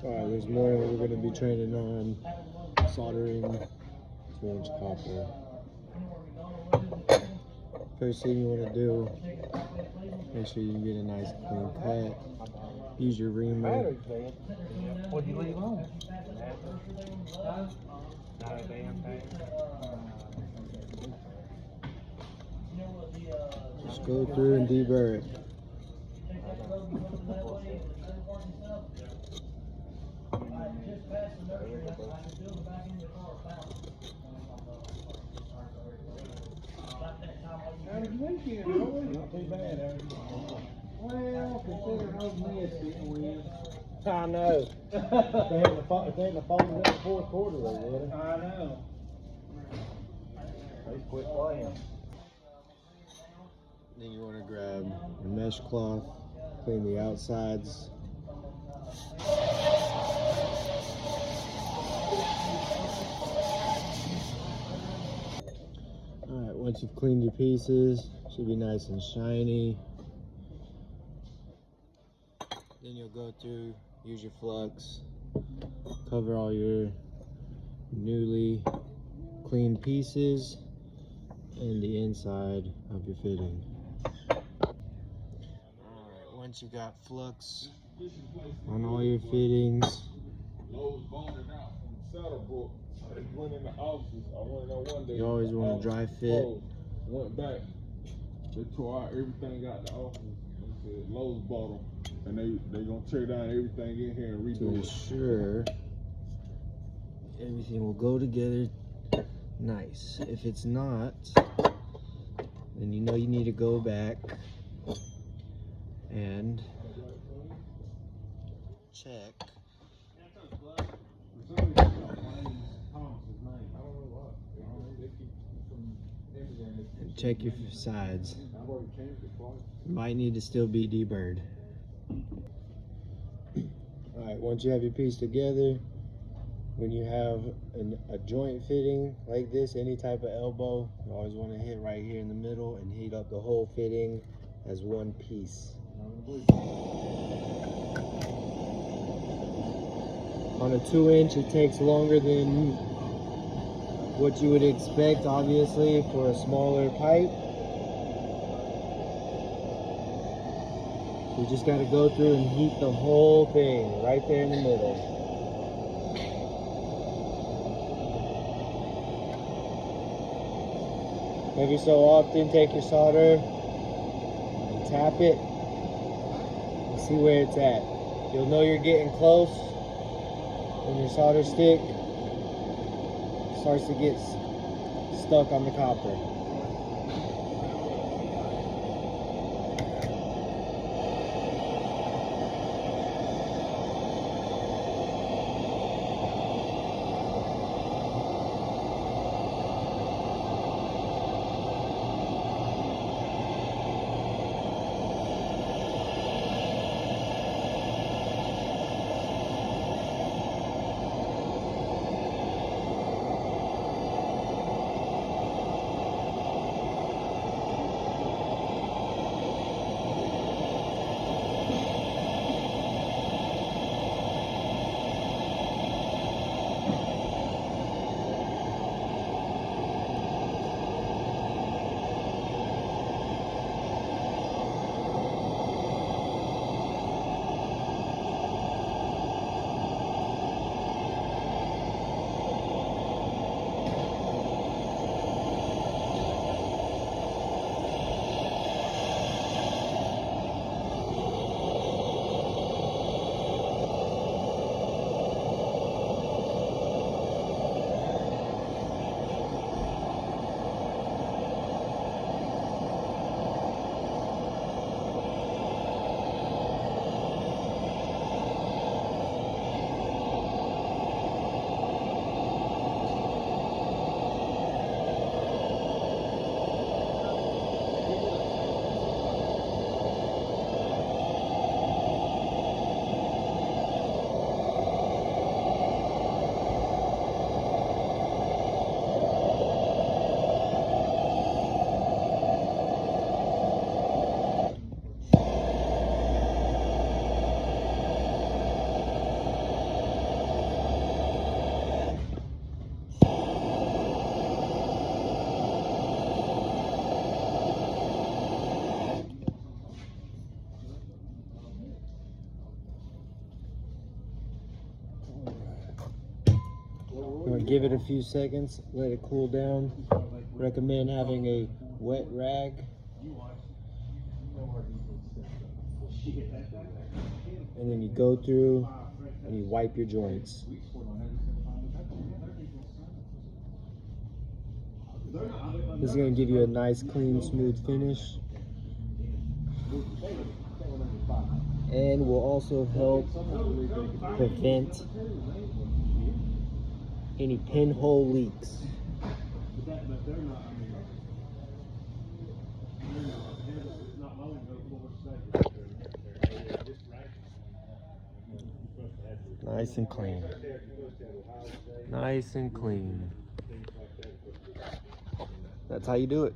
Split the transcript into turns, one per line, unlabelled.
Alright, this morning we're going to be training on soldering 2-inch copper. First thing you want to do, make sure you get a nice clean cut. Use your reamer.
What'd you leave on? Not a damn thing.
Just go through and deburr it.
Not too bad, well, considering those Mets didn't win. I know. If they hadn't folded up the fourth quarter, they would have. I know. They quit playing.
Then you want to grab your mesh cloth, clean the outsides. Alright, once you've cleaned your pieces, should be nice and shiny. Then you'll go through, use your flux, cover all your newly cleaned pieces and the inside of your fitting. Alright, once you got flux on all your fittings, you always want to dry fit.
Went back, they tore out everything out the office. They said Lowe's bought them, and they gonna tear down everything in here and redo
to ensure everything will go together nice. If it's not, then you know you need to go back and check. And check your sides. Might need to still be deburred. Alright, once you have your piece together, when you have a joint fitting like this, any type of elbow, you always want to hit right here in the middle and heat up the whole fitting as one piece. On a 2-inch, it takes longer than what you would expect, obviously, for a smaller pipe. You just got to go through and heat the whole thing right there in the middle. Every so often, take your solder and tap it and see where it's at. You'll know you're getting close when your solder stick starts to get stuck on the copper. You want to give it a few seconds, let it cool down. Recommend having a wet rag. And then you go through and you wipe your joints. This is going to give you a nice, clean, smooth finish. And will also help prevent any pinhole leaks. Nice and clean. Nice and clean. That's how you do it.